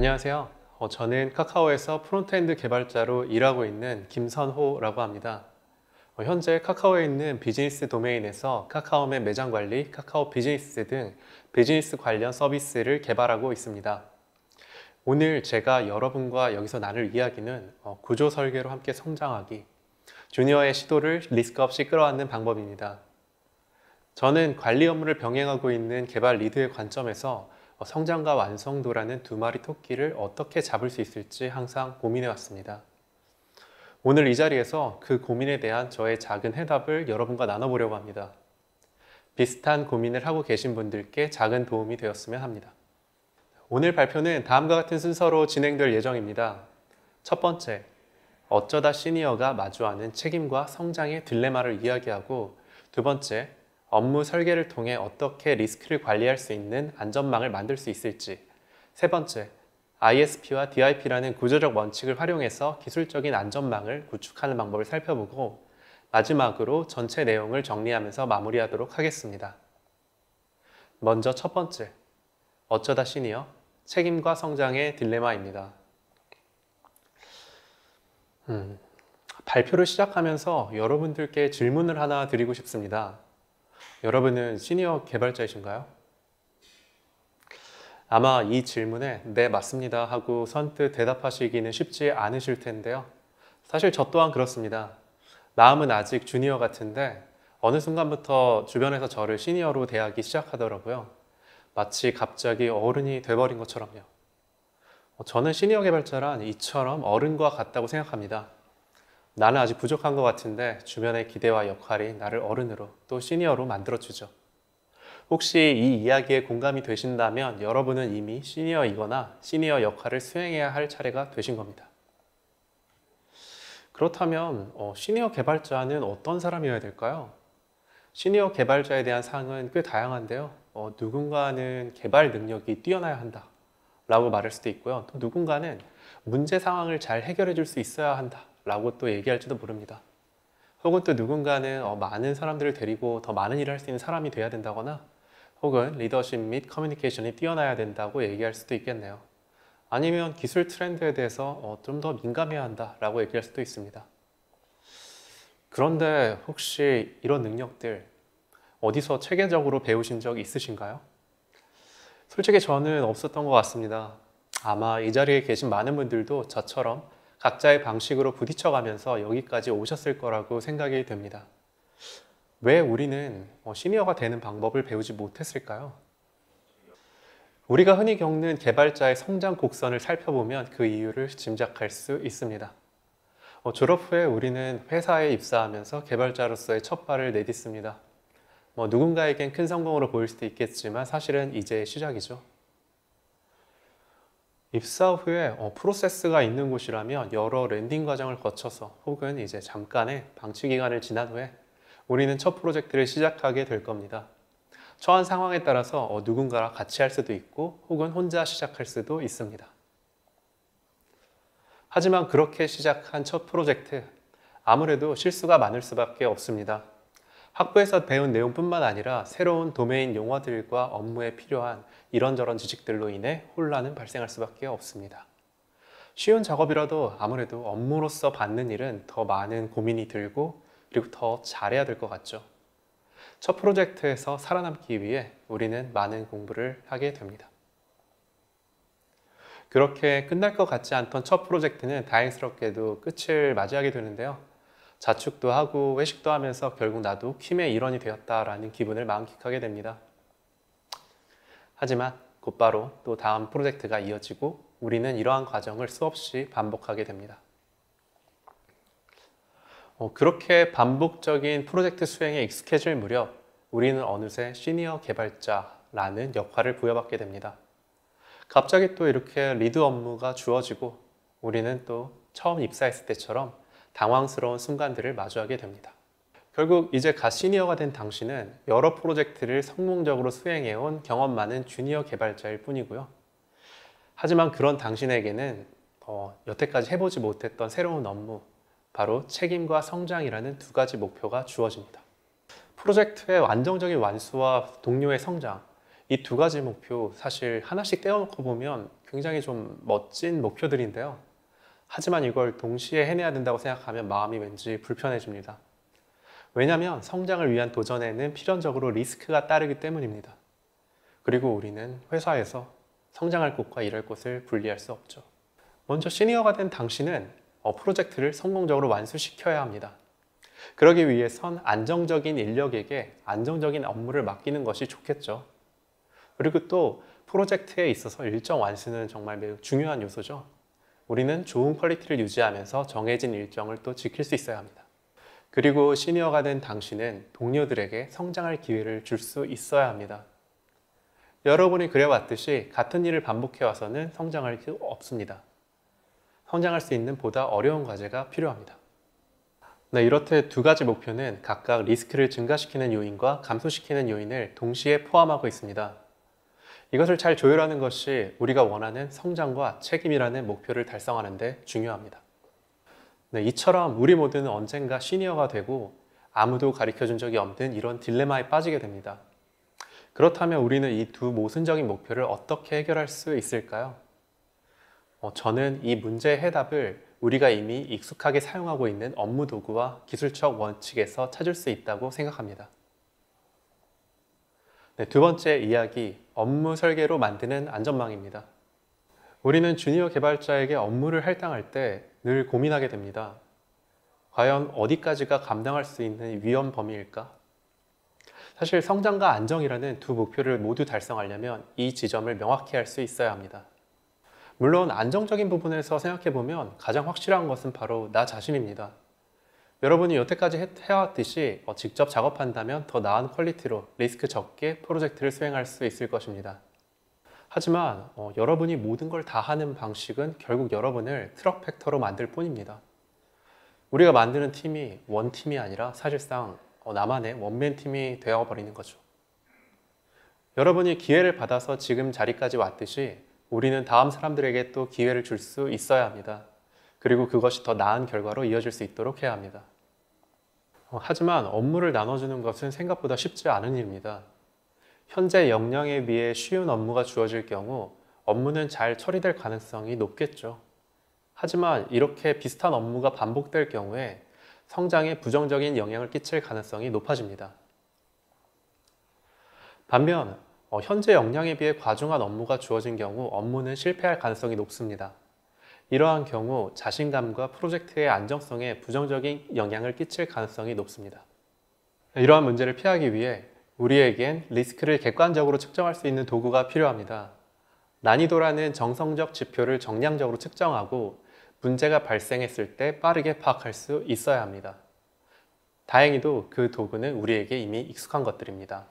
안녕하세요. 저는 카카오에서 프론트엔드 개발자로 일하고 있는 김선호라고 합니다. 현재 카카오에 있는 비즈니스 도메인에서 카카오맵 매장 관리, 카카오 비즈니스 등 비즈니스 관련 서비스를 개발하고 있습니다. 오늘 제가 여러분과 여기서 나눌 이야기는 구조 설계로 함께 성장하기, 주니어의 시도를 리스크 없이 끌어안는 방법입니다. 저는 관리 업무를 병행하고 있는 개발 리드의 관점에서 성장과 완성도라는 두 마리 토끼를 어떻게 잡을 수 있을지 항상 고민해 왔습니다. 오늘 이 자리에서 그 고민에 대한 저의 작은 해답을 여러분과 나눠보려고 합니다. 비슷한 고민을 하고 계신 분들께 작은 도움이 되었으면 합니다. 오늘 발표는 다음과 같은 순서로 진행될 예정입니다. 첫 번째, 어쩌다 시니어가 마주하는 책임과 성장의 딜레마를 이야기하고, 두 번째, 업무 설계를 통해 어떻게 리스크를 관리할 수 있는 안전망을 만들 수 있을지, 세 번째, ISP와 DIP라는 구조적 원칙을 활용해서 기술적인 안전망을 구축하는 방법을 살펴보고, 마지막으로 전체 내용을 정리하면서 마무리하도록 하겠습니다. 먼저 첫 번째, 어쩌다 시니어, 책임과 성장의 딜레마입니다. 발표를 시작하면서 여러분들께 질문을 하나 드리고 싶습니다. 여러분은 시니어 개발자이신가요? 아마 이 질문에 네, 맞습니다 하고 선뜻 대답하시기는 쉽지 않으실 텐데요. 사실 저 또한 그렇습니다. 마음은 아직 주니어 같은데 어느 순간부터 주변에서 저를 시니어로 대하기 시작하더라고요. 마치 갑자기 어른이 돼버린 것처럼요. 저는 시니어 개발자란 이처럼 어른과 같다고 생각합니다. 나는 아직 부족한 것 같은데 주변의 기대와 역할이 나를 어른으로 또 시니어로 만들어주죠. 혹시 이 이야기에 공감이 되신다면 여러분은 이미 시니어이거나 시니어 역할을 수행해야 할 차례가 되신 겁니다. 그렇다면 시니어 개발자는 어떤 사람이어야 될까요? 시니어 개발자에 대한 상은 꽤 다양한데요. 누군가는 개발 능력이 뛰어나야 한다 라고 말할 수도 있고요. 또 누군가는 문제 상황을 잘 해결해 줄 수 있어야 한다 라고 또 얘기할지도 모릅니다. 혹은 또 누군가는 많은 사람들을 데리고 더 많은 일을 할 수 있는 사람이 돼야 된다거나, 혹은 리더십 및 커뮤니케이션이 뛰어나야 된다고 얘기할 수도 있겠네요. 아니면 기술 트렌드에 대해서 좀 더 민감해야 한다 라고 얘기할 수도 있습니다. 그런데 혹시 이런 능력들 어디서 체계적으로 배우신 적 있으신가요? 솔직히 저는 없었던 것 같습니다. 아마 이 자리에 계신 많은 분들도 저처럼 각자의 방식으로 부딪혀가면서 여기까지 오셨을 거라고 생각이 됩니다. 왜 우리는 시니어가 되는 방법을 배우지 못했을까요? 우리가 흔히 겪는 개발자의 성장 곡선을 살펴보면 그 이유를 짐작할 수 있습니다. 졸업 후에 우리는 회사에 입사하면서 개발자로서의 첫 발을 내딛습니다. 누군가에겐 큰 성공으로 보일 수도 있겠지만 사실은 이제 시작이죠. 입사 후에 프로세스가 있는 곳이라면 여러 랜딩 과정을 거쳐서 혹은 이제 잠깐의 방치 기간을 지난 후에 우리는 첫 프로젝트를 시작하게 될 겁니다. 처한 상황에 따라서 누군가랑 같이 할 수도 있고 혹은 혼자 시작할 수도 있습니다. 하지만 그렇게 시작한 첫 프로젝트, 아무래도 실수가 많을 수밖에 없습니다. 학부에서 배운 내용뿐만 아니라 새로운 도메인 용어들과 업무에 필요한 이런저런 지식들로 인해 혼란은 발생할 수밖에 없습니다. 쉬운 작업이라도 아무래도 업무로서 받는 일은 더 많은 고민이 들고 그리고 더 잘해야 될 것 같죠. 첫 프로젝트에서 살아남기 위해 우리는 많은 공부를 하게 됩니다. 그렇게 끝날 것 같지 않던 첫 프로젝트는 다행스럽게도 끝을 맞이하게 되는데요. 자축도 하고 회식도 하면서 결국 나도 팀의 일원이 되었다라는 기분을 만끽하게 됩니다. 하지만 곧바로 또 다음 프로젝트가 이어지고 우리는 이러한 과정을 수없이 반복하게 됩니다. 그렇게 반복적인 프로젝트 수행에 익숙해질 무렵 우리는 어느새 시니어 개발자라는 역할을 부여받게 됩니다. 갑자기 또 이렇게 리드 업무가 주어지고 우리는 또 처음 입사했을 때처럼 당황스러운 순간들을 마주하게 됩니다. 결국 이제 갓 시니어가 된 당신은 여러 프로젝트를 성공적으로 수행해온 경험 많은 주니어 개발자일 뿐이고요. 하지만 그런 당신에게는 여태까지 해보지 못했던 새로운 업무, 바로 책임과 성장이라는 두 가지 목표가 주어집니다. 프로젝트의 안정적인 완수와 동료의 성장, 이 두 가지 목표 사실 하나씩 떼어놓고 보면 굉장히 좀 멋진 목표들인데요. 하지만 이걸 동시에 해내야 된다고 생각하면 마음이 왠지 불편해집니다. 왜냐하면 성장을 위한 도전에는 필연적으로 리스크가 따르기 때문입니다. 그리고 우리는 회사에서 성장할 곳과 일할 곳을 분리할 수 없죠. 먼저 시니어가 된 당신은 프로젝트를 성공적으로 완수시켜야 합니다. 그러기 위해선 안정적인 인력에게 안정적인 업무를 맡기는 것이 좋겠죠. 그리고 또 프로젝트에 있어서 일정 완수는 정말 매우 중요한 요소죠. 우리는 좋은 퀄리티를 유지하면서 정해진 일정을 또 지킬 수 있어야 합니다. 그리고 시니어가 된 당신은 동료들에게 성장할 기회를 줄 수 있어야 합니다. 여러분이 그래왔듯이 같은 일을 반복해와서는 성장할 수 없습니다. 성장할 수 있는 보다 어려운 과제가 필요합니다. 네, 이렇듯 두 가지 목표는 각각 리스크를 증가시키는 요인과 감소시키는 요인을 동시에 포함하고 있습니다. 이것을 잘 조율하는 것이 우리가 원하는 성장과 책임이라는 목표를 달성하는 데 중요합니다. 네, 이처럼 우리 모두는 언젠가 시니어가 되고 아무도 가르쳐준 적이 없는 이런 딜레마에 빠지게 됩니다. 그렇다면 우리는 이 두 모순적인 목표를 어떻게 해결할 수 있을까요? 저는 이 문제의 해답을 우리가 이미 익숙하게 사용하고 있는 업무 도구와 기술적 원칙에서 찾을 수 있다고 생각합니다. 네, 두 번째 이야기, 업무 설계로 만드는 안전망입니다. 우리는 주니어 개발자에게 업무를 할당할 때 늘 고민하게 됩니다. 과연 어디까지가 감당할 수 있는 위험 범위일까? 사실 성장과 안정이라는 두 목표를 모두 달성하려면 이 지점을 명확히 할 수 있어야 합니다. 물론 안정적인 부분에서 생각해보면 가장 확실한 것은 바로 나 자신입니다. 여러분이 여태까지 해왔듯이 직접 작업한다면 더 나은 퀄리티로 리스크 적게 프로젝트를 수행할 수 있을 것입니다. 하지만 여러분이 모든 걸 다 하는 방식은 결국 여러분을 트럭 팩터로 만들 뿐입니다. 우리가 만드는 팀이 원팀이 아니라 사실상 나만의 원맨 팀이 되어버리는 거죠. 여러분이 기회를 받아서 지금 자리까지 왔듯이 우리는 다음 사람들에게 또 기회를 줄 수 있어야 합니다. 그리고 그것이 더 나은 결과로 이어질 수 있도록 해야 합니다. 하지만 업무를 나눠주는 것은 생각보다 쉽지 않은 일입니다. 현재 역량에 비해 쉬운 업무가 주어질 경우 업무는 잘 처리될 가능성이 높겠죠. 하지만 이렇게 비슷한 업무가 반복될 경우에 성장에 부정적인 영향을 끼칠 가능성이 높아집니다. 반면 현재 역량에 비해 과중한 업무가 주어진 경우 업무는 실패할 가능성이 높습니다. 이러한 경우 자신감과 프로젝트의 안정성에 부정적인 영향을 끼칠 가능성이 높습니다. 이러한 문제를 피하기 위해 우리에겐 리스크를 객관적으로 측정할 수 있는 도구가 필요합니다. 난이도라는 정성적 지표를 정량적으로 측정하고 문제가 발생했을 때 빠르게 파악할 수 있어야 합니다. 다행히도 그 도구는 우리에게 이미 익숙한 것들입니다.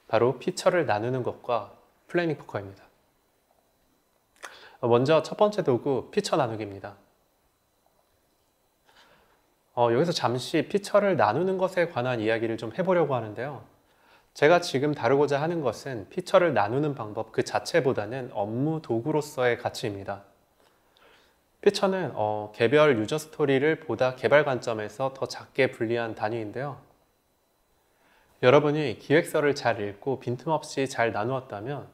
바로 피처를 나누는 것과 플래닝 포커입니다. 먼저 첫 번째 도구, 피처 나누기입니다. 여기서 잠시 피처를 나누는 것에 관한 이야기를 좀 해보려고 하는데요. 제가 지금 다루고자 하는 것은 피처를 나누는 방법 그 자체보다는 업무 도구로서의 가치입니다. 피처는 개별 유저 스토리를 보다 개발 관점에서 더 작게 분리한 단위인데요. 여러분이 기획서를 잘 읽고 빈틈없이 잘 나누었다면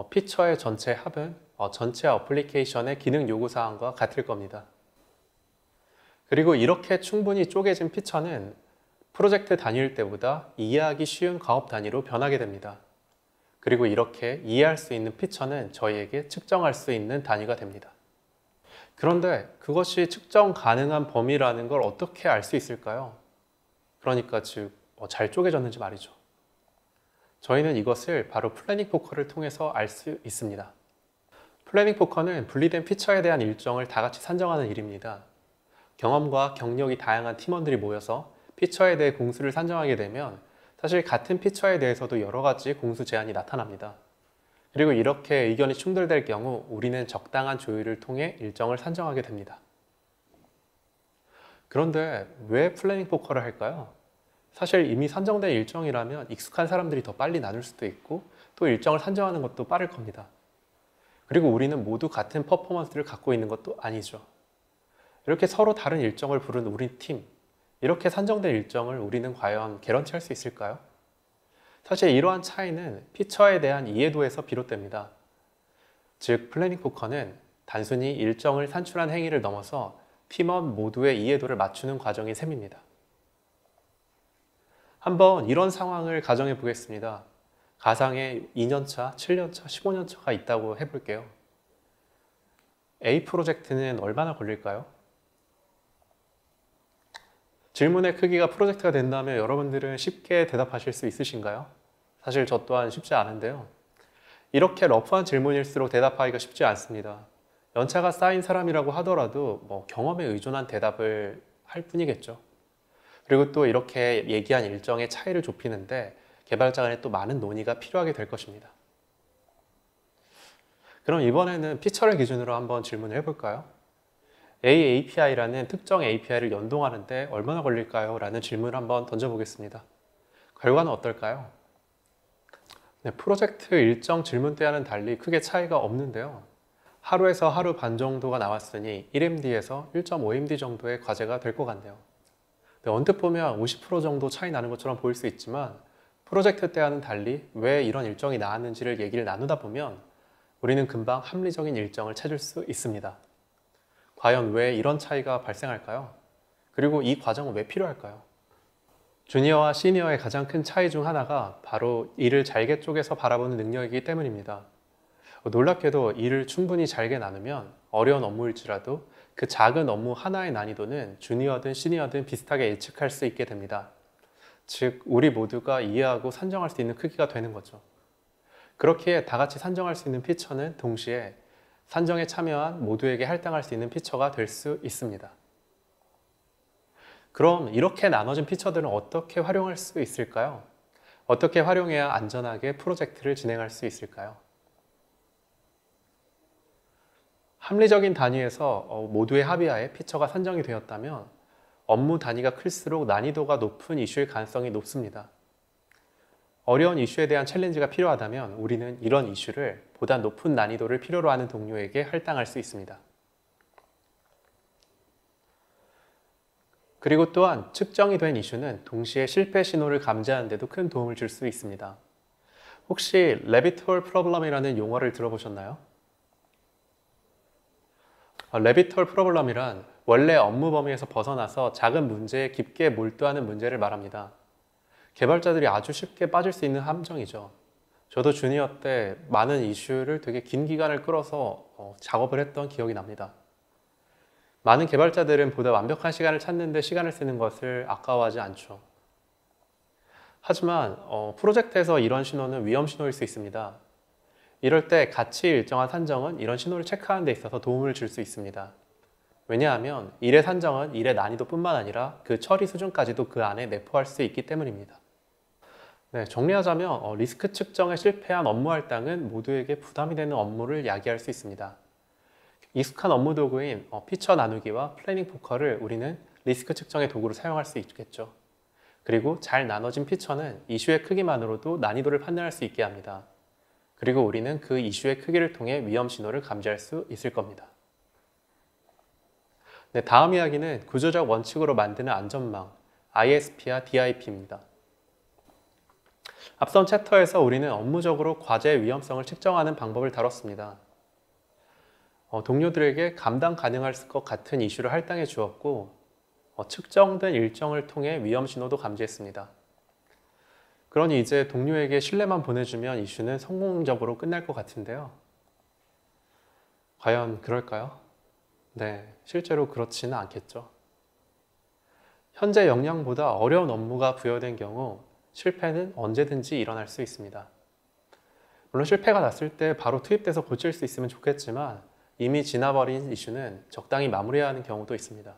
피처의 전체 합은 전체 어플리케이션의 기능 요구사항과 같을 겁니다. 그리고 이렇게 충분히 쪼개진 피처는 프로젝트 단위일 때보다 이해하기 쉬운 가업 단위로 변하게 됩니다. 그리고 이렇게 이해할 수 있는 피처는 저희에게 측정할 수 있는 단위가 됩니다. 그런데 그것이 측정 가능한 범위라는 걸 어떻게 알 수 있을까요? 그러니까 즉 잘 쪼개졌는지 말이죠. 저희는 이것을 바로 플래닝 포커를 통해서 알 수 있습니다. 플래닝 포커는 분리된 피처에 대한 일정을 다 같이 산정하는 일입니다. 경험과 경력이 다양한 팀원들이 모여서 피처에 대해 공수를 산정하게 되면 사실 같은 피처에 대해서도 여러 가지 공수 제한이 나타납니다. 그리고 이렇게 의견이 충돌될 경우 우리는 적당한 조율을 통해 일정을 산정하게 됩니다. 그런데 왜 플래닝 포커를 할까요? 사실 이미 산정된 일정이라면 익숙한 사람들이 더 빨리 나눌 수도 있고 또 일정을 산정하는 것도 빠를 겁니다. 그리고 우리는 모두 같은 퍼포먼스를 갖고 있는 것도 아니죠. 이렇게 서로 다른 일정을 부른 우리 팀, 이렇게 산정된 일정을 우리는 과연 개런티 할 수 있을까요? 사실 이러한 차이는 피처에 대한 이해도에서 비롯됩니다. 즉 플래닝 포커는 단순히 일정을 산출한 행위를 넘어서 팀원 모두의 이해도를 맞추는 과정인 셈입니다. 한번 이런 상황을 가정해 보겠습니다. 가상에 2년차, 7년차, 15년차가 있다고 해볼게요. A 프로젝트는 얼마나 걸릴까요? 질문의 크기가 프로젝트가 된다면 여러분들은 쉽게 대답하실 수 있으신가요? 사실 저 또한 쉽지 않은데요. 이렇게 러프한 질문일수록 대답하기가 쉽지 않습니다. 연차가 쌓인 사람이라고 하더라도 경험에 의존한 대답을 할 뿐이겠죠. 그리고 또 이렇게 얘기한 일정의 차이를 좁히는데 개발자 간에 또 많은 논의가 필요하게 될 것입니다. 그럼 이번에는 피처를 기준으로 한번 질문을 해볼까요? API라는 특정 API를 연동하는데 얼마나 걸릴까요? 라는 질문을 한번 던져보겠습니다. 결과는 어떨까요? 네, 프로젝트 일정 질문대와는 달리 크게 차이가 없는데요. 하루에서 하루 반 정도가 나왔으니 1MD에서 1.5MD 정도의 과제가 될 것 같네요. 네, 언뜻 보면 50% 정도 차이 나는 것처럼 보일 수 있지만 프로젝트 때와는 달리 왜 이런 일정이 나왔는지를 얘기를 나누다 보면 우리는 금방 합리적인 일정을 찾을 수 있습니다. 과연 왜 이런 차이가 발생할까요? 그리고 이 과정은 왜 필요할까요? 주니어와 시니어의 가장 큰 차이 중 하나가 바로 일을 잘게 쪼개서 바라보는 능력이기 때문입니다. 놀랍게도 일을 충분히 잘게 나누면 어려운 업무일지라도 그 작은 업무 하나의 난이도는 주니어든 시니어든 비슷하게 예측할 수 있게 됩니다. 즉, 우리 모두가 이해하고 산정할 수 있는 크기가 되는 거죠. 그렇기에 다 같이 산정할 수 있는 피처는 동시에 산정에 참여한 모두에게 할당할 수 있는 피처가 될 수 있습니다. 그럼 이렇게 나눠진 피처들은 어떻게 활용할 수 있을까요? 어떻게 활용해야 안전하게 프로젝트를 진행할 수 있을까요? 합리적인 단위에서 모두의 합의하에 피처가 산정이 되었다면 업무 단위가 클수록 난이도가 높은 이슈일 가능성이 높습니다. 어려운 이슈에 대한 챌린지가 필요하다면 우리는 이런 이슈를 보다 높은 난이도를 필요로 하는 동료에게 할당할 수 있습니다. 그리고 또한 측정이 된 이슈는 동시에 실패 신호를 감지하는 데도 큰 도움을 줄 수 있습니다. 혹시 Rabbit Hole Problem이라는 용어를 들어보셨나요? Rabbit Hole Problem이란 원래 업무 범위에서 벗어나서 작은 문제에 깊게 몰두하는 문제를 말합니다. 개발자들이 아주 쉽게 빠질 수 있는 함정이죠. 저도 주니어 때 많은 이슈를 되게 긴 기간을 끌어서 작업을 했던 기억이 납니다. 많은 개발자들은 보다 완벽한 시간을 찾는 데 시간을 쓰는 것을 아까워하지 않죠. 하지만 프로젝트에서 이런 신호는 위험 신호일 수 있습니다. 이럴 때 가치 일정한 산정은 이런 신호를 체크하는 데 있어서 도움을 줄 수 있습니다. 왜냐하면 일의 산정은 일의 난이도뿐만 아니라 그 처리 수준까지도 그 안에 내포할 수 있기 때문입니다. 네, 정리하자면 리스크 측정에 실패한 업무 할당은 모두에게 부담이 되는 업무를 야기할 수 있습니다. 익숙한 업무 도구인 피처 나누기와 플래닝 포커를 우리는 리스크 측정의 도구로 사용할 수 있겠죠. 그리고 잘 나눠진 피처는 이슈의 크기만으로도 난이도를 판단할 수 있게 합니다. 그리고 우리는 그 이슈의 크기를 통해 위험 신호를 감지할 수 있을 겁니다. 네, 다음 이야기는 구조적 원칙으로 만드는 안전망, ISP와 DIP입니다. 앞선 챕터에서 우리는 업무적으로 과제의 위험성을 측정하는 방법을 다뤘습니다. 동료들에게 감당 가능할 것 같은 이슈를 할당해 주었고 측정된 일정을 통해 위험 신호도 감지했습니다. 그러니 이제 동료에게 신뢰만 보내주면 이슈는 성공적으로 끝날 것 같은데요. 과연 그럴까요? 네, 실제로 그렇지는 않겠죠. 현재 역량보다 어려운 업무가 부여된 경우 실패는 언제든지 일어날 수 있습니다. 물론 실패가 났을 때 바로 투입돼서 고칠 수 있으면 좋겠지만 이미 지나버린 이슈는 적당히 마무리해야 하는 경우도 있습니다.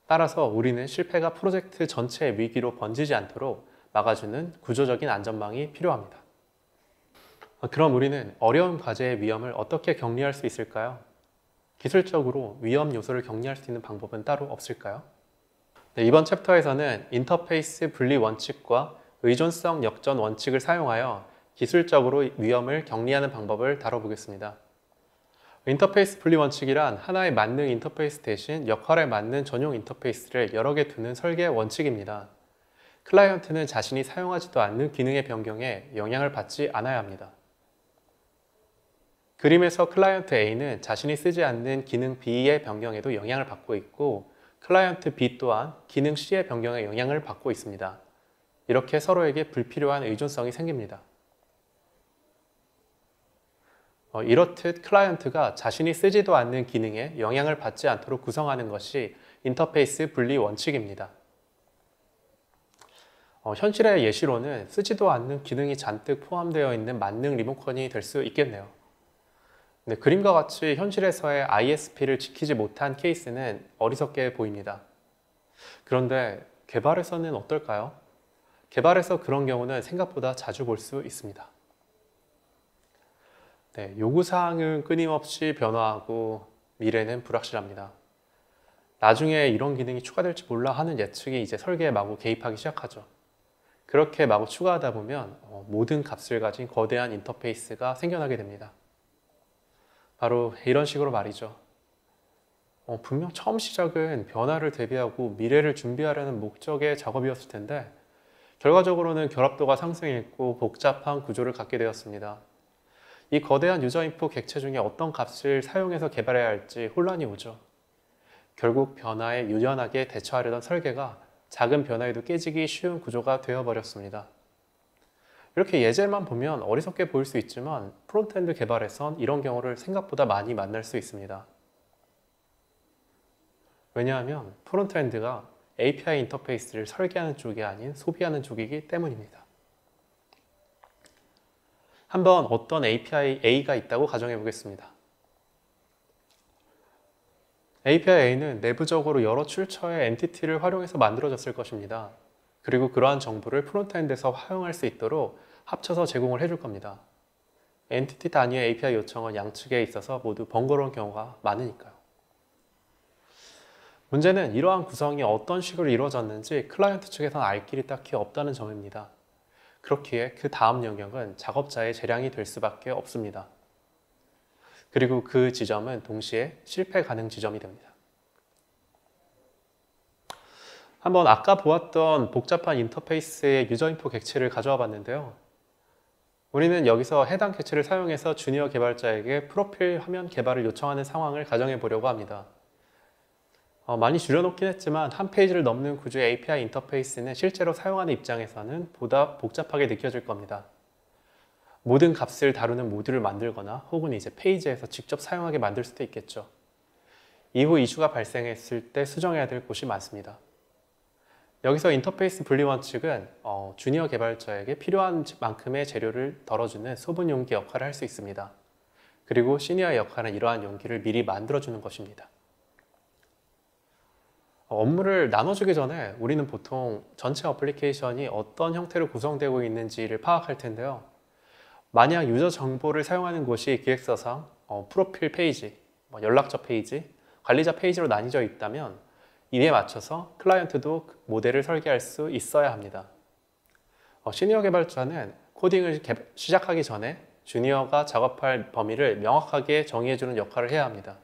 따라서 우리는 실패가 프로젝트 전체의 위기로 번지지 않도록 막아주는 구조적인 안전망이 필요합니다. 그럼 우리는 어려운 과제의 위험을 어떻게 격리할 수 있을까요? 기술적으로 위험 요소를 격리할 수 있는 방법은 따로 없을까요? 네, 이번 챕터에서는 인터페이스 분리 원칙과 의존성 역전 원칙을 사용하여 기술적으로 위험을 격리하는 방법을 다뤄보겠습니다. 인터페이스 분리 원칙이란 하나의 만능 인터페이스 대신 역할에 맞는 전용 인터페이스를 여러 개 두는 설계 원칙입니다. 클라이언트는 자신이 사용하지도 않는 기능의 변경에 영향을 받지 않아야 합니다. 그림에서 클라이언트 A는 자신이 쓰지 않는 기능 B의 변경에도 영향을 받고 있고 클라이언트 B 또한 기능 C의 변경에 영향을 받고 있습니다. 이렇게 서로에게 불필요한 의존성이 생깁니다. 이렇듯 클라이언트가 자신이 쓰지도 않는 기능에 영향을 받지 않도록 구성하는 것이 인터페이스 분리 원칙입니다. 현실의 예시로는 쓰지도 않는 기능이 잔뜩 포함되어 있는 만능 리모컨이 될 수 있겠네요. 근데 그림과 같이 현실에서의 ISP를 지키지 못한 케이스는 어리석게 보입니다. 그런데 개발에서는 어떨까요? 개발에서 그런 경우는 생각보다 자주 볼 수 있습니다. 네, 요구사항은 끊임없이 변화하고 미래는 불확실합니다. 나중에 이런 기능이 추가될지 몰라 하는 예측이 이제 설계에 마구 개입하기 시작하죠. 그렇게 마구 추가하다 보면 모든 값을 가진 거대한 인터페이스가 생겨나게 됩니다. 바로 이런 식으로 말이죠. 분명 처음 시작은 변화를 대비하고 미래를 준비하려는 목적의 작업이었을 텐데 결과적으로는 결합도가 상승했고 복잡한 구조를 갖게 되었습니다. 이 거대한 유저 인풋 객체 중에 어떤 값을 사용해서 개발해야 할지 혼란이 오죠. 결국 변화에 유연하게 대처하려던 설계가 작은 변화에도 깨지기 쉬운 구조가 되어버렸습니다. 이렇게 예제만 보면 어리석게 보일 수 있지만 프론트엔드 개발에선 이런 경우를 생각보다 많이 만날 수 있습니다. 왜냐하면 프론트엔드가 API 인터페이스를 설계하는 쪽이 아닌 소비하는 쪽이기 때문입니다. 한번 어떤 API A가 있다고 가정해 보겠습니다. API A는 내부적으로 여러 출처의 엔티티를 활용해서 만들어졌을 것입니다. 그리고 그러한 정보를 프론트엔드에서 활용할 수 있도록 합쳐서 제공을 해줄 겁니다. 엔티티 단위의 API 요청은 양측에 있어서 모두 번거로운 경우가 많으니까요. 문제는 이러한 구성이 어떤 식으로 이루어졌는지 클라이언트 측에서는 알 길이 딱히 없다는 점입니다. 그렇기에 그 다음 영역은 작업자의 재량이 될 수밖에 없습니다. 그리고 그 지점은 동시에 실패 가능 지점이 됩니다. 한번 아까 보았던 복잡한 인터페이스의 유저 인풋 객체를 가져와 봤는데요. 우리는 여기서 해당 객체를 사용해서 주니어 개발자에게 프로필 화면 개발을 요청하는 상황을 가정해 보려고 합니다. 많이 줄여놓긴 했지만 한 페이지를 넘는 구조의 API 인터페이스는 실제로 사용하는 입장에서는 보다 복잡하게 느껴질 겁니다. 모든 값을 다루는 모듈을 만들거나 혹은 이제 페이지에서 직접 사용하게 만들 수도 있겠죠. 이후 이슈가 발생했을 때 수정해야 될 곳이 많습니다. 여기서 인터페이스 분리 원칙은 주니어 개발자에게 필요한 만큼의 재료를 덜어주는 소분 용기 역할을 할 수 있습니다. 그리고 시니어의 역할은 이러한 용기를 미리 만들어주는 것입니다. 업무를 나눠주기 전에 우리는 보통 전체 어플리케이션이 어떤 형태로 구성되고 있는지를 파악할 텐데요. 만약 유저 정보를 사용하는 곳이 기획서상 프로필 페이지, 연락처 페이지, 관리자 페이지로 나뉘어져 있다면 이에 맞춰서 클라이언트도 모델을 설계할 수 있어야 합니다. 시니어 개발자는 코딩을 시작하기 전에 주니어가 작업할 범위를 명확하게 정의해주는 역할을 해야 합니다.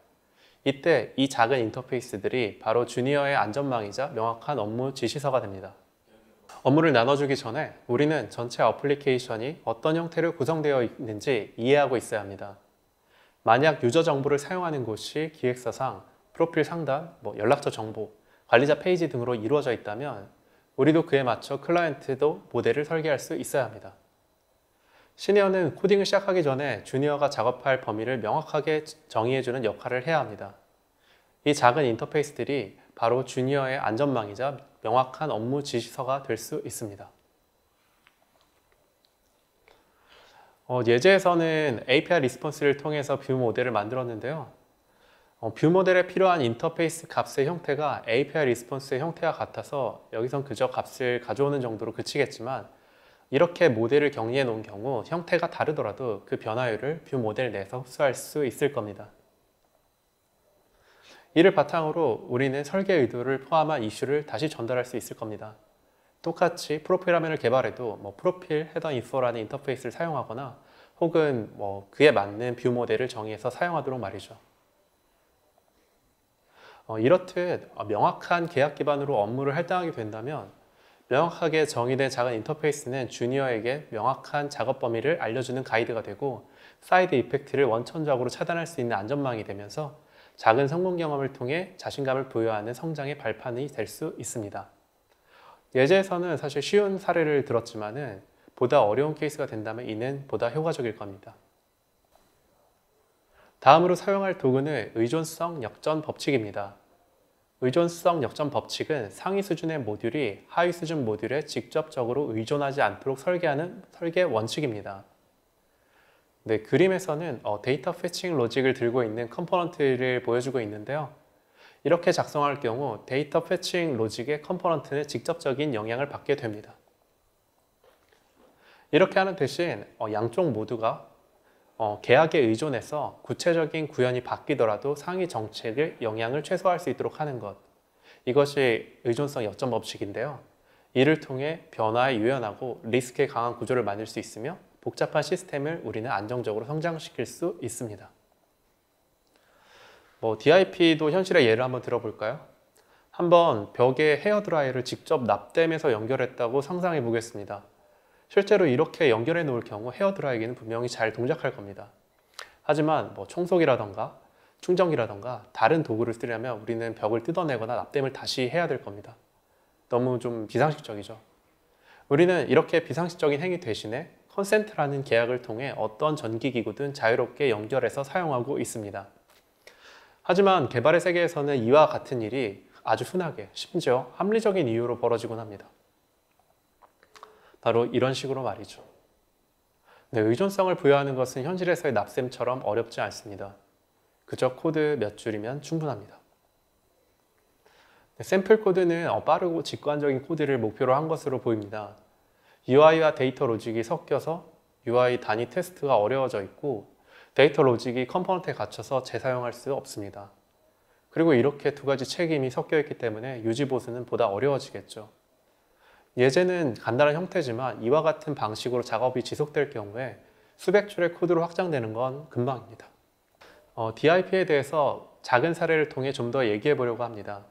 이때 이 작은 인터페이스들이 바로 주니어의 안전망이자 명확한 업무 지시서가 됩니다. 업무를 나눠주기 전에 우리는 전체 어플리케이션이 어떤 형태로 구성되어 있는지 이해하고 있어야 합니다. 만약 유저 정보를 사용하는 곳이 기획서상 프로필 상단, 연락처 정보, 관리자 페이지 등으로 이루어져 있다면 우리도 그에 맞춰 클라이언트도 모델을 설계할 수 있어야 합니다. 시니어는 코딩을 시작하기 전에 주니어가 작업할 범위를 명확하게 정의해주는 역할을 해야 합니다. 이 작은 인터페이스들이 바로 주니어의 안전망이자 명확한 업무 지시서가 될 수 있습니다. 예제에서는 API 리스폰스를 통해서 뷰 모델을 만들었는데요. 뷰 모델에 필요한 인터페이스 값의 형태가 API 리스폰스의 형태와 같아서 여기선 그저 값을 가져오는 정도로 그치겠지만 이렇게 모델을 정리해 놓은 경우 형태가 다르더라도 그 변화율을 뷰 모델 내에서 흡수할 수 있을 겁니다. 이를 바탕으로 우리는 설계 의도를 포함한 이슈를 다시 전달할 수 있을 겁니다. 똑같이 프로필 화면을 개발해도 프로필 헤더 인포라는 인터페이스를 사용하거나 혹은 그에 맞는 뷰 모델을 정의해서 사용하도록 말이죠. 이렇듯 명확한 계약 기반으로 업무를 할당하게 된다면 명확하게 정의된 작은 인터페이스는 주니어에게 명확한 작업 범위를 알려주는 가이드가 되고 사이드 이펙트를 원천적으로 차단할 수 있는 안전망이 되면서 작은 성공 경험을 통해 자신감을 부여하는 성장의 발판이 될 수 있습니다. 예제에서는 사실 쉬운 사례를 들었지만은 보다 어려운 케이스가 된다면 이는 보다 효과적일 겁니다. 다음으로 사용할 도구는 의존성 역전 법칙입니다. 의존성 역전 법칙은 상위 수준의 모듈이 하위 수준 모듈에 직접적으로 의존하지 않도록 설계하는 설계 원칙입니다. 네, 그림에서는 데이터 패칭 로직을 들고 있는 컴포넌트를 보여주고 있는데요. 이렇게 작성할 경우 데이터 패칭 로직의 컴포넌트는 직접적인 영향을 받게 됩니다. 이렇게 하는 대신 양쪽 모두가 계약에 의존해서 구체적인 구현이 바뀌더라도 상위 정책의 영향을 최소화할 수 있도록 하는 것. 이것이 의존성 역전 법칙인데요. 이를 통해 변화에 유연하고 리스크에 강한 구조를 만들 수 있으며 복잡한 시스템을 우리는 안정적으로 성장시킬 수 있습니다. DIP도 현실의 예를 한번 들어볼까요? 한번 벽에 헤어드라이어를 직접 납땜해서 연결했다고 상상해 보겠습니다. 실제로 이렇게 연결해 놓을 경우 헤어드라이기는 분명히 잘 동작할 겁니다. 하지만 청소기라던가 충전기라던가 다른 도구를 쓰려면 우리는 벽을 뜯어내거나 납땜을 다시 해야 될 겁니다. 너무 좀 비상식적이죠. 우리는 이렇게 비상식적인 행위 대신에 컨센트라는 계약을 통해 어떤 전기기구든 자유롭게 연결해서 사용하고 있습니다. 하지만 개발의 세계에서는 이와 같은 일이 아주 흔하게 심지어 합리적인 이유로 벌어지곤 합니다. 바로 이런 식으로 말이죠. 네, 의존성을 부여하는 것은 현실에서의 납셈처럼 어렵지 않습니다. 그저 코드 몇 줄이면 충분합니다. 네, 샘플 코드는 빠르고 직관적인 코드를 목표로 한 것으로 보입니다. UI와 데이터 로직이 섞여서 UI 단위 테스트가 어려워져 있고 데이터 로직이 컴포넌트에 갇혀서 재사용할 수 없습니다. 그리고 이렇게 두 가지 책임이 섞여 있기 때문에 유지 보수는 보다 어려워지겠죠. 예제는 간단한 형태지만 이와 같은 방식으로 작업이 지속될 경우에 수백 줄의 코드로 확장되는 건 금방입니다. DIP에 대해서 작은 사례를 통해 좀 더 얘기해 보려고 합니다.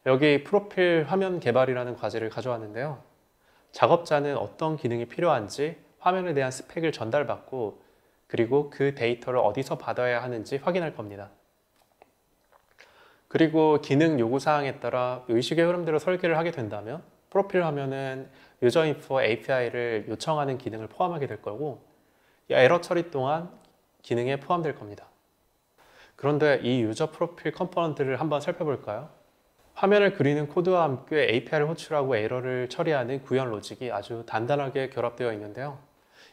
여기 프로필 화면 개발이라는 과제를 가져왔는데요. 작업자는 어떤 기능이 필요한지 화면에 대한 스펙을 전달받고 그리고 그 데이터를 어디서 받아야 하는지 확인할 겁니다. 그리고 기능 요구사항에 따라 의식의 흐름대로 설계를 하게 된다면 프로필 화면은 유저인포 API를 요청하는 기능을 포함하게 될 거고 에러 처리 또한 기능에 포함될 겁니다. 그런데 이 유저 프로필 컴포넌트를 한번 살펴볼까요? 화면을 그리는 코드와 함께 API를 호출하고 에러를 처리하는 구현 로직이 아주 단단하게 결합되어 있는데요.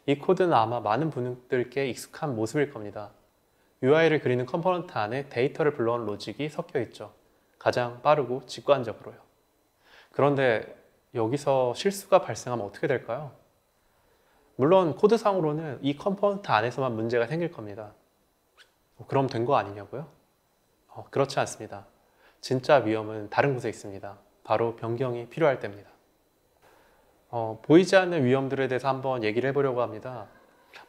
이 코드는 아마 많은 분들께 익숙한 모습일 겁니다. UI를 그리는 컴포넌트 안에 데이터를 불러온 로직이 섞여 있죠. 가장 빠르고 직관적으로요. 그런데 여기서 실수가 발생하면 어떻게 될까요? 물론 코드상으로는 이 컴포넌트 안에서만 문제가 생길 겁니다. 그럼 된 거 아니냐고요? 그렇지 않습니다. 진짜 위험은 다른 곳에 있습니다. 바로 변경이 필요할 때입니다. 보이지 않는 위험들에 대해서 한번 얘기를 해보려고 합니다.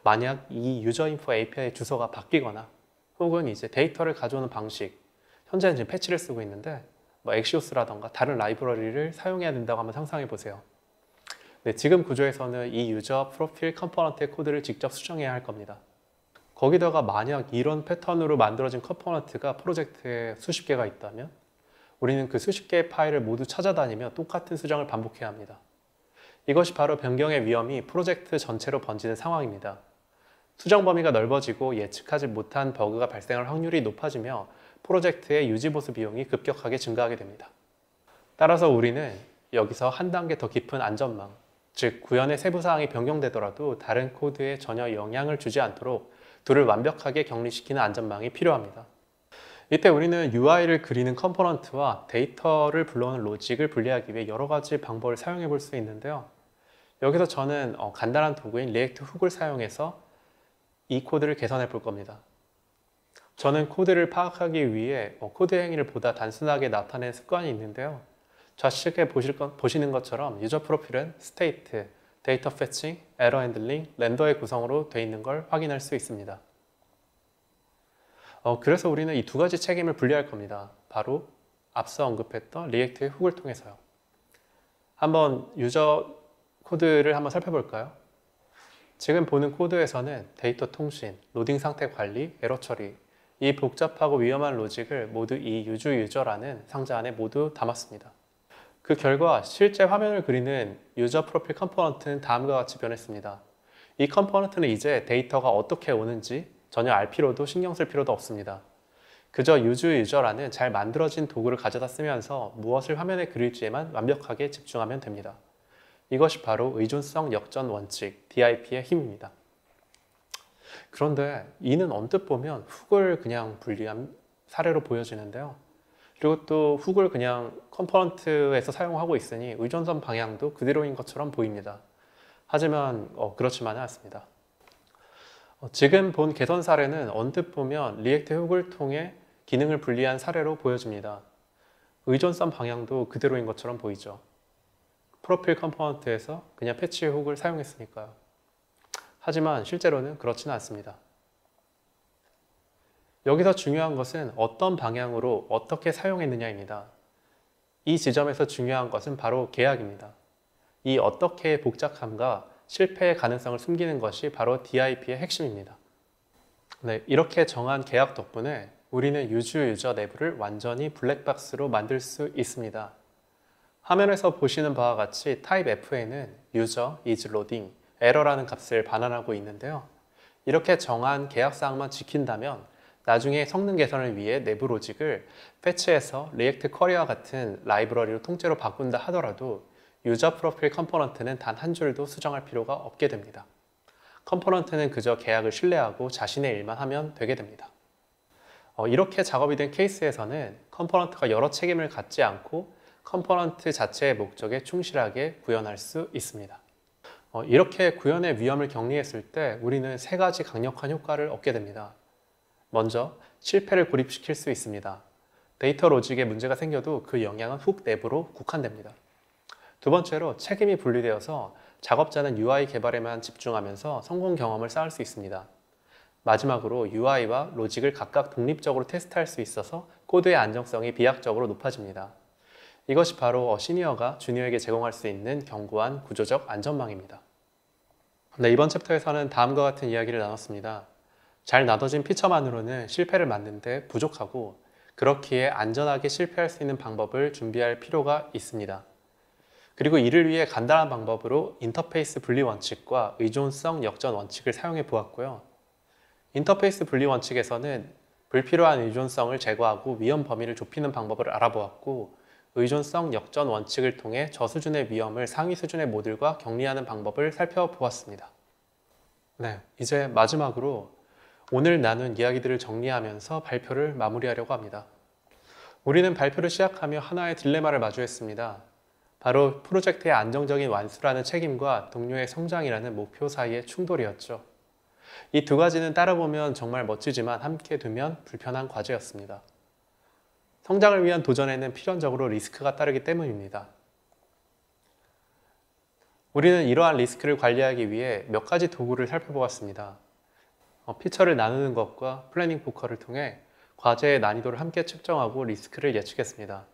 만약 이 유저인포 API 주소가 바뀌거나 혹은 이제 데이터를 가져오는 방식, 현재는 지금 패치를 쓰고 있는데 엑시오스라던가 다른 라이브러리를 사용해야 된다고 한번 상상해 보세요. 네, 지금 구조에서는 이 유저 프로필 컴포넌트의 코드를 직접 수정해야 할 겁니다. 거기다가 만약 이런 패턴으로 만들어진 컴포넌트가 프로젝트에 수십 개가 있다면 우리는 그 수십 개의 파일을 모두 찾아다니며 똑같은 수정을 반복해야 합니다. 이것이 바로 변경의 위험이 프로젝트 전체로 번지는 상황입니다. 수정 범위가 넓어지고 예측하지 못한 버그가 발생할 확률이 높아지며 프로젝트의 유지 보수 비용이 급격하게 증가하게 됩니다. 따라서 우리는 여기서 한 단계 더 깊은 안전망, 즉 구현의 세부 사항이 변경되더라도 다른 코드에 전혀 영향을 주지 않도록 둘을 완벽하게 격리시키는 안전망이 필요합니다. 이때 우리는 UI를 그리는 컴포넌트와 데이터를 불러오는 로직을 분리하기 위해 여러 가지 방법을 사용해 볼 수 있는데요. 여기서 저는 간단한 도구인 리액트 훅을 사용해서 이 코드를 개선해 볼 겁니다. 저는 코드를 파악하기 위해 코드 행위를 보다 단순하게 나타내는 습관이 있는데요. 좌측에 보시는 것처럼 유저 프로필은 스테이트, 데이터 패칭, 에러 핸들링, 렌더의 구성으로 되어 있는 걸 확인할 수 있습니다. 그래서 우리는 이 두 가지 책임을 분리할 겁니다. 바로 앞서 언급했던 리액트의 훅을 통해서요. 한번 유저 코드를 한번 살펴볼까요? 지금 보는 코드에서는 데이터 통신, 로딩 상태 관리, 에러 처리, 이 복잡하고 위험한 로직을 모두 이 유저라는 상자 안에 모두 담았습니다. 그 결과 실제 화면을 그리는 유저 프로필 컴포넌트는 다음과 같이 변했습니다. 이 컴포넌트는 이제 데이터가 어떻게 오는지 전혀 알 필요도 신경 쓸 필요도 없습니다. 그저 유저라는 잘 만들어진 도구를 가져다 쓰면서 무엇을 화면에 그릴지에만 완벽하게 집중하면 됩니다. 이것이 바로 의존성 역전 원칙, DIP의 힘입니다. 그런데 이는 언뜻 보면 훅을 그냥 분리한 사례로 보여지는데요. 그리고 또 훅을 그냥 컴포넌트에서 사용하고 있으니 의존성 방향도 그대로인 것처럼 보입니다. 하지만 그렇지만은 않습니다. 지금 본 개선 사례는 언뜻 보면 리액트 훅을 통해 기능을 분리한 사례로 보여집니다. 의존성 방향도 그대로인 것처럼 보이죠. 프로필 컴포넌트에서 그냥 패치 훅을 사용했으니까요. 하지만 실제로는 그렇지는 않습니다. 여기서 중요한 것은 어떤 방향으로 어떻게 사용했느냐입니다. 이 지점에서 중요한 것은 바로 계약입니다. 이 어떻게의 복잡함과 실패의 가능성을 숨기는 것이 바로 DIP의 핵심입니다. 네, 이렇게 정한 계약 덕분에 우리는 유저 내부를 완전히 블랙박스로 만들 수 있습니다. 화면에서 보시는 바와 같이 타입 F에는 user is loading, error라는 값을 반환하고 있는데요. 이렇게 정한 계약사항만 지킨다면 나중에 성능 개선을 위해 내부 로직을 패치해서 리액트 쿼리와 같은 라이브러리로 통째로 바꾼다 하더라도 유저 프로필 컴포넌트는 단 한 줄도 수정할 필요가 없게 됩니다. 컴포넌트는 그저 계약을 신뢰하고 자신의 일만 하면 되게 됩니다. 이렇게 작업이 된 케이스에서는 컴포넌트가 여러 책임을 갖지 않고 컴포넌트 자체의 목적에 충실하게 구현할 수 있습니다. 이렇게 구현의 위험을 격리했을 때 우리는 세 가지 강력한 효과를 얻게 됩니다. 먼저 실패를 고립시킬 수 있습니다. 데이터 로직에 문제가 생겨도 그 영향은 훅 내부로 국한됩니다. 두 번째로 책임이 분리되어서 작업자는 UI 개발에만 집중하면서 성공 경험을 쌓을 수 있습니다. 마지막으로 UI와 로직을 각각 독립적으로 테스트할 수 있어서 코드의 안정성이 비약적으로 높아집니다. 이것이 바로 시니어가 주니어에게 제공할 수 있는 견고한 구조적 안전망입니다. 네, 이번 챕터에서는 다음과 같은 이야기를 나눴습니다. 잘 나눠진 피처만으로는 실패를 막는데 부족하고 그렇기에 안전하게 실패할 수 있는 방법을 준비할 필요가 있습니다. 그리고 이를 위해 간단한 방법으로 인터페이스 분리 원칙과 의존성 역전 원칙을 사용해 보았고요. 인터페이스 분리 원칙에서는 불필요한 의존성을 제거하고 위험 범위를 좁히는 방법을 알아보았고, 의존성 역전 원칙을 통해 저수준의 위험을 상위 수준의 모듈과 격리하는 방법을 살펴보았습니다. 네, 이제 마지막으로 오늘 나눈 이야기들을 정리하면서 발표를 마무리하려고 합니다. 우리는 발표를 시작하며 하나의 딜레마를 마주했습니다. 바로 프로젝트의 안정적인 완수라는 책임과 동료의 성장이라는 목표 사이의 충돌이었죠. 이 두 가지는 따라보면 정말 멋지지만 함께 두면 불편한 과제였습니다. 성장을 위한 도전에는 필연적으로 리스크가 따르기 때문입니다. 우리는 이러한 리스크를 관리하기 위해 몇 가지 도구를 살펴보았습니다. 피처를 나누는 것과 플래닝 포커를 통해 과제의 난이도를 함께 측정하고 리스크를 예측했습니다.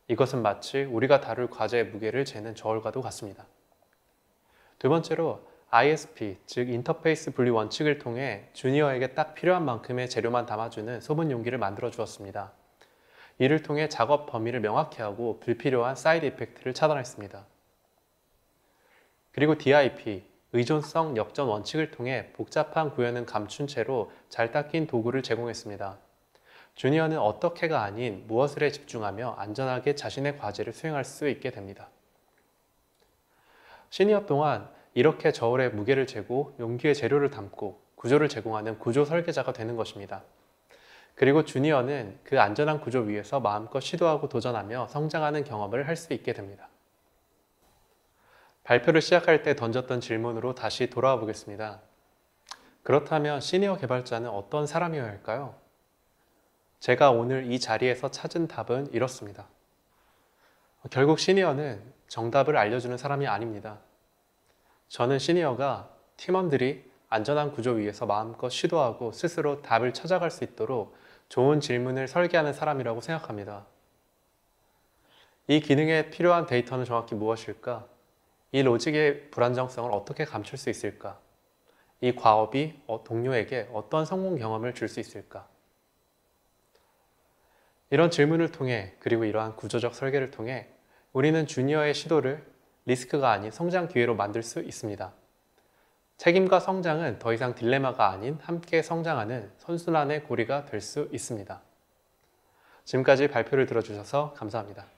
이것은 마치 우리가 다룰 과제의 무게를 재는 저울과도 같습니다. 두 번째로 ISP, 즉 인터페이스 분리 원칙을 통해 주니어에게 딱 필요한 만큼의 재료만 담아주는 소분 용기를 만들어 주었습니다. 이를 통해 작업 범위를 명확히 하고 불필요한 사이드 이펙트를 차단했습니다. 그리고 DIP, 의존성 역전 원칙을 통해 복잡한 구현은 감춘 채로 잘 닦인 도구를 제공했습니다. 주니어는 어떻게가 아닌 무엇을에 집중하며 안전하게 자신의 과제를 수행할 수 있게 됩니다. 시니어 또한 이렇게 저울의 무게를 재고 용기의 재료를 담고 구조를 제공하는 구조 설계자가 되는 것입니다. 그리고 주니어는 그 안전한 구조 위에서 마음껏 시도하고 도전하며 성장하는 경험을 할 수 있게 됩니다. 발표를 시작할 때 던졌던 질문으로 다시 돌아와 보겠습니다. 그렇다면 시니어 개발자는 어떤 사람이어야 할까요? 제가 오늘 이 자리에서 찾은 답은 이렇습니다. 결국 시니어는 정답을 알려주는 사람이 아닙니다. 저는 시니어가 팀원들이 안전한 구조 위에서 마음껏 시도하고 스스로 답을 찾아갈 수 있도록 좋은 질문을 설계하는 사람이라고 생각합니다. 이 기능에 필요한 데이터는 정확히 무엇일까? 이 로직의 불안정성을 어떻게 감출 수 있을까? 이 과업이 동료에게 어떤 성공 경험을 줄 수 있을까? 이런 질문을 통해 그리고 이러한 구조적 설계를 통해 우리는 주니어의 시도를 리스크가 아닌 성장 기회로 만들 수 있습니다. 책임과 성장은 더 이상 딜레마가 아닌 함께 성장하는 선순환의 고리가 될 수 있습니다. 지금까지 발표를 들어주셔서 감사합니다.